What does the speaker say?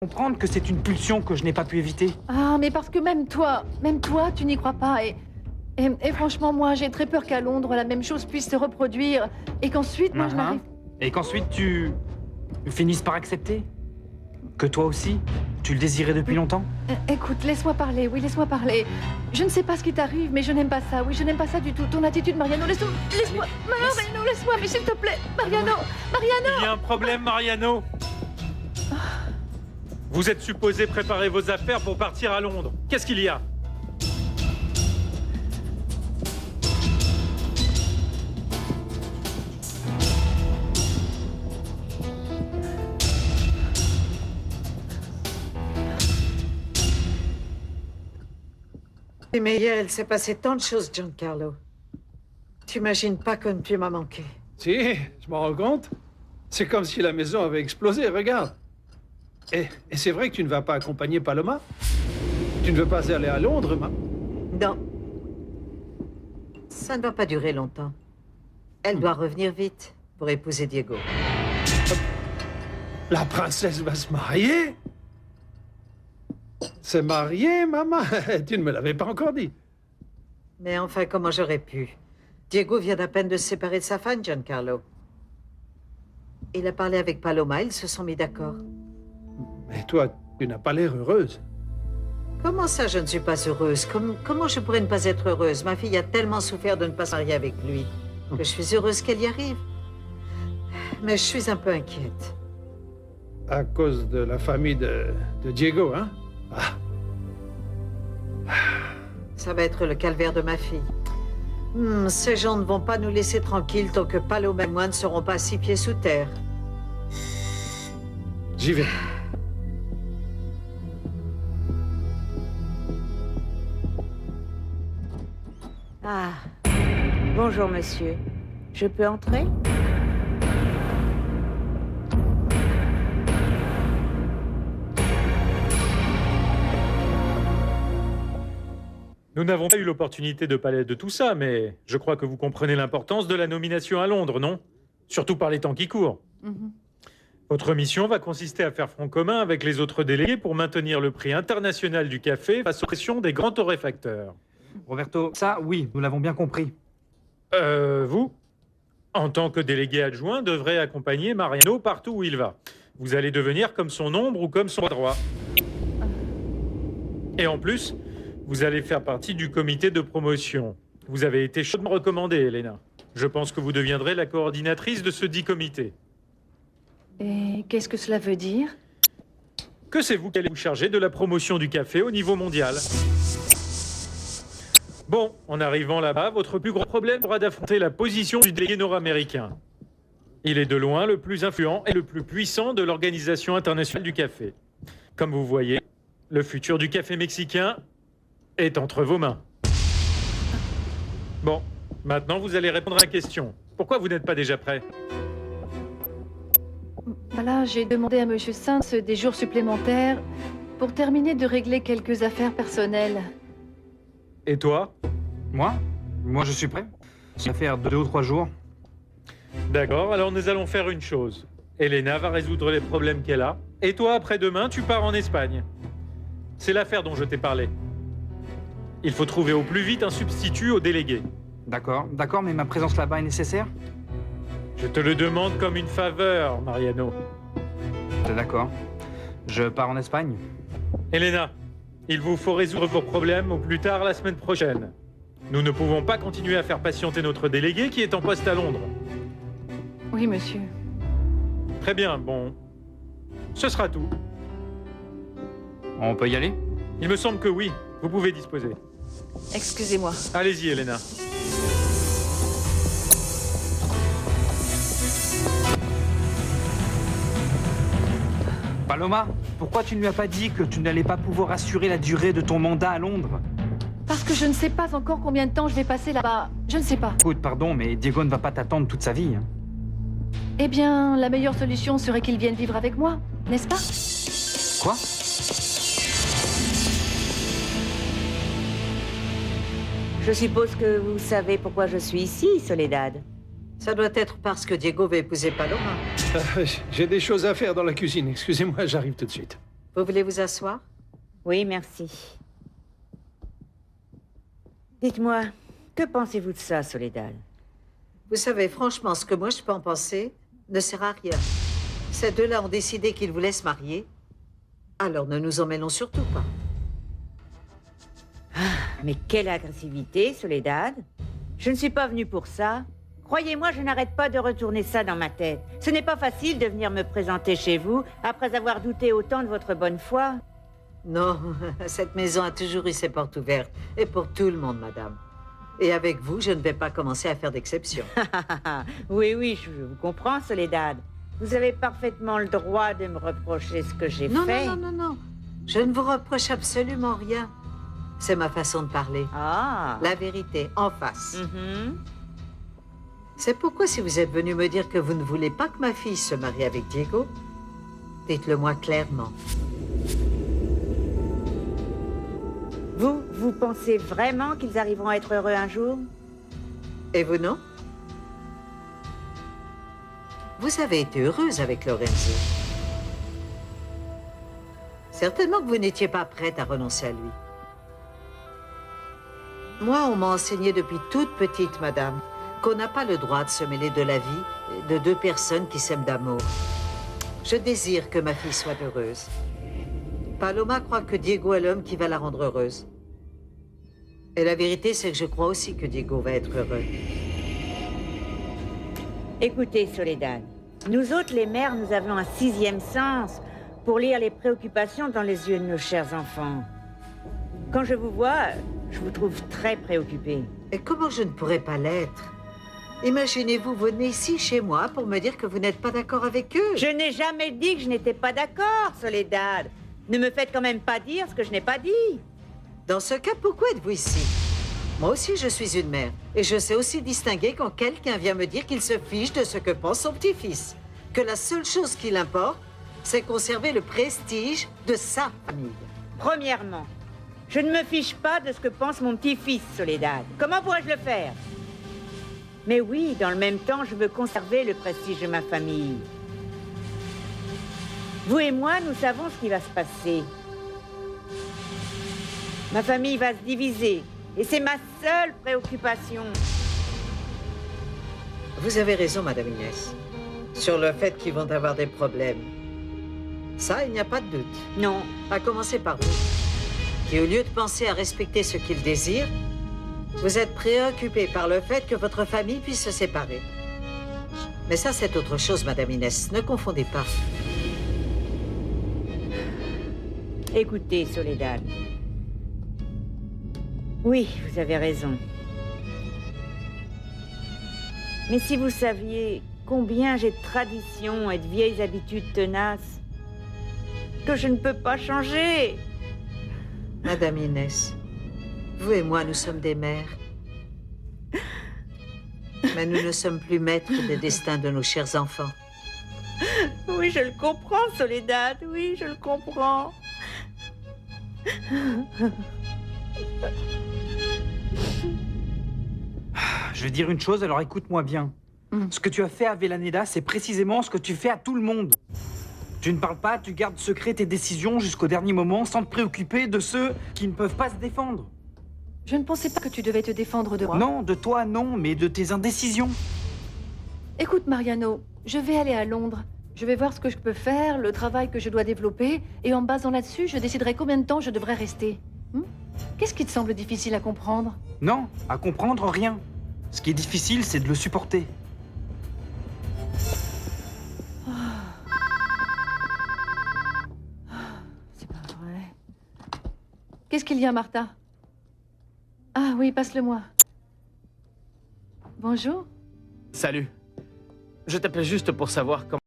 Comprendre que c'est une pulsion que je n'ai pas pu éviter. Ah, mais parce que même toi, tu n'y crois pas. Et franchement, moi, j'ai très peur qu'à Londres, la même chose puisse se reproduire. Et qu'ensuite, moi, je n'arrive... Et qu'ensuite, tu finisses par accepter que toi aussi, tu le désirais depuis longtemps. Écoute, laisse-moi parler, oui, laisse-moi parler. Je ne sais pas ce qui t'arrive, mais je n'aime pas ça. Oui, je n'aime pas ça du tout. Ton attitude, Mariano, laisse-moi... Mariano, laisse-moi, mais s'il te plaît. Mariano. Il y a un problème, Mariano. Vous êtes supposé préparer vos affaires pour partir à Londres. Qu'est-ce qu'il y a? Mais hier, il s'est passé tant de choses, Giancarlo. T'imagines pas comme tu m'as manqué. Si, je m'en rends compte. C'est comme si la maison avait explosé, regarde. Et c'est vrai que tu ne vas pas accompagner Paloma? Tu ne veux pas aller à Londres, Non. Ça ne va pas durer longtemps. Elle doit revenir vite pour épouser Diego. La princesse va se marier? Se marier, maman? Tu ne me l'avais pas encore dit. Mais enfin, comment j'aurais pu? Diego vient d'à peine de se séparer de sa femme, Giancarlo. Il a parlé avec Paloma, ils se sont mis d'accord. Mais toi, tu n'as pas l'air heureuse. Comment ça, je ne suis pas heureuse? Comment je pourrais ne pas être heureuse? Ma fille a tellement souffert de ne pas se marier avec lui que je suis heureuse qu'elle y arrive. Mais je suis un peu inquiète. À cause de la famille de Diego, hein? Ah. Ça va être le calvaire de ma fille. Ces gens ne vont pas nous laisser tranquilles tant que Paloma et moi ne seront pas 6 pieds sous terre. J'y vais. Ah, bonjour monsieur. Je peux entrer? Nous n'avons pas eu l'opportunité de parler de tout ça, mais je crois que vous comprenez l'importance de la nomination à Londres, non? Surtout par les temps qui courent. Votre mission va consister à faire front commun avec les autres délégués pour maintenir le prix international du café face aux pressions des grands torréfacteurs. Roberto, ça, oui, nous l'avons bien compris. Vous, en tant que délégué adjoint, devrez accompagner Mariano partout où il va. Vous allez devenir comme son ombre ou comme son bras droit. Et en plus, vous allez faire partie du comité de promotion. Vous avez été chaudement recommandée, Elena. Je pense que vous deviendrez la coordinatrice de ce dit comité. Et qu'est-ce que cela veut dire? Que c'est vous qui allez vous charger de la promotion du café au niveau mondial. Bon, en arrivant là-bas, votre plus gros problème sera d'affronter la position du délégué nord-américain. Il est de loin le plus influent et le plus puissant de l'Organisation internationale du café. Comme vous voyez, le futur du café mexicain est entre vos mains. Bon, maintenant vous allez répondre à la question. Pourquoi vous n'êtes pas déjà prêt? Voilà, j'ai demandé à Monsieur Sainz des jours supplémentaires pour terminer de régler quelques affaires personnelles. Et toi? Moi, je suis prêt. Ça va faire 2 ou 3 jours. D'accord, alors nous allons faire une chose. Elena va résoudre les problèmes qu'elle a. Et toi, après-demain, tu pars en Espagne. C'est l'affaire dont je t'ai parlé. Il faut trouver au plus vite un substitut au délégué. D'accord, mais ma présence là-bas est nécessaire? Je te le demande comme une faveur, Mariano. C'est d'accord. Je pars en Espagne. Elena, il vous faut résoudre vos problèmes au plus tard la semaine prochaine. Nous ne pouvons pas continuer à faire patienter notre délégué qui est en poste à Londres. Oui, monsieur. Très bien, bon. Ce sera tout. On peut y aller? Il me semble que oui. Vous pouvez disposer. Excusez-moi. Allez-y, Elena. Paloma, pourquoi tu ne lui as pas dit que tu n'allais pas pouvoir assurer la durée de ton mandat à Londres? Parce que je ne sais pas encore combien de temps je vais passer là-bas. Je ne sais pas. Écoute, pardon, mais Diego ne va pas t'attendre toute sa vie. Eh bien, la meilleure solution serait qu'il vienne vivre avec moi, n'est-ce pas? Quoi? Je suppose que vous savez pourquoi je suis ici, Soledad. Ça doit être parce que Diego veut épouser Paloma. J'ai des choses à faire dans la cuisine. Excusez-moi, j'arrive tout de suite. Vous voulez vous asseoir? Oui, merci. Dites-moi, que pensez-vous de ça, Soledad? Vous savez, franchement, ce que moi je peux en penser ne sert à rien. Ces deux-là ont décidé qu'ils voulaient se marier. Alors ne nous en mêlons surtout pas. Mais quelle agressivité, Soledad. Je ne suis pas venue pour ça. Croyez-moi, je n'arrête pas de retourner ça dans ma tête. Ce n'est pas facile de venir me présenter chez vous après avoir douté autant de votre bonne foi. Non, cette maison a toujours eu ses portes ouvertes. Et pour tout le monde, madame. Et avec vous, je ne vais pas commencer à faire d'exception. Oui, je vous comprends, Soledad. Vous avez parfaitement le droit de me reprocher ce que j'ai Non, fait. non. Je ne vous reproche absolument rien. C'est ma façon de parler. Ah. La vérité, en face. Mhm. C'est pourquoi si vous êtes venu me dire que vous ne voulez pas que ma fille se marie avec Diego, dites-le moi clairement. Vous pensez vraiment qu'ils arriveront à être heureux un jour? Et vous, non? Vous avez été heureuse avec Lorenzo. Certainement que vous n'étiez pas prête à renoncer à lui. Moi, on m'a enseigné depuis toute petite, madame, qu'on n'a pas le droit de se mêler de la vie de deux personnes qui s'aiment d'amour. Je désire que ma fille soit heureuse. Paloma croit que Diego est l'homme qui va la rendre heureuse. Et la vérité, c'est que je crois aussi que Diego va être heureux. Écoutez, Soledad, nous autres, les mères, nous avons un sixième sens pour lire les préoccupations dans les yeux de nos chers enfants. Quand je vous vois, je vous trouve très préoccupée. Et comment je ne pourrais pas l'être? Imaginez-vous, vous venez ici chez moi pour me dire que vous n'êtes pas d'accord avec eux. Je n'ai jamais dit que je n'étais pas d'accord, Soledad. Ne me faites quand même pas dire ce que je n'ai pas dit. Dans ce cas, pourquoi êtes-vous ici? Moi aussi, je suis une mère. Et je sais aussi distinguer quand quelqu'un vient me dire qu'il se fiche de ce que pense son petit-fils. Que la seule chose qui l'importe, c'est conserver le prestige de sa famille. Premièrement, je ne me fiche pas de ce que pense mon petit-fils, Soledad. Comment pourrais-je le faire? Mais oui, dans le même temps, je veux conserver le prestige de ma famille. Vous et moi, nous savons ce qui va se passer. Ma famille va se diviser, et c'est ma seule préoccupation. Vous avez raison, Madame Inès, sur le fait qu'ils vont avoir des problèmes. Ça, il n'y a pas de doute. Non, À commencer par vous, qui au lieu de penser à respecter ce qu'ils désirent, vous êtes préoccupé par le fait que votre famille puisse se séparer. Mais ça, c'est autre chose, Madame Inès. Ne confondez pas. écoutez, Soledad. Oui, vous avez raison. Mais si vous saviez combien j'ai de traditions et de vieilles habitudes tenaces, que je ne peux pas changer. Madame Inès, vous et moi, nous sommes des mères. Mais nous ne sommes plus maîtres des destins de nos chers enfants. Oui, je le comprends, Soledad. Oui, je le comprends. Je vais dire une chose, alors écoute-moi bien. Ce que tu as fait à Vélaneda, c'est précisément ce que tu fais à tout le monde. Tu ne parles pas, tu gardes secret tes décisions jusqu'au dernier moment sans te préoccuper de ceux qui ne peuvent pas se défendre. Je ne pensais pas que tu devais te défendre de moi. Non, de toi non, mais de tes indécisions. Écoute, Mariano, je vais aller à Londres. Je vais voir ce que je peux faire, le travail que je dois développer, et en me basant là-dessus, je déciderai combien de temps je devrais rester. Qu'est-ce qui te semble difficile à comprendre? Non, à comprendre rien. Ce qui est difficile, c'est de le supporter. C'est pas vrai. Qu'est-ce qu'il y a, Martha? Ah oui, passe-le-moi. Bonjour. Salut. Je t'appelle juste pour savoir comment...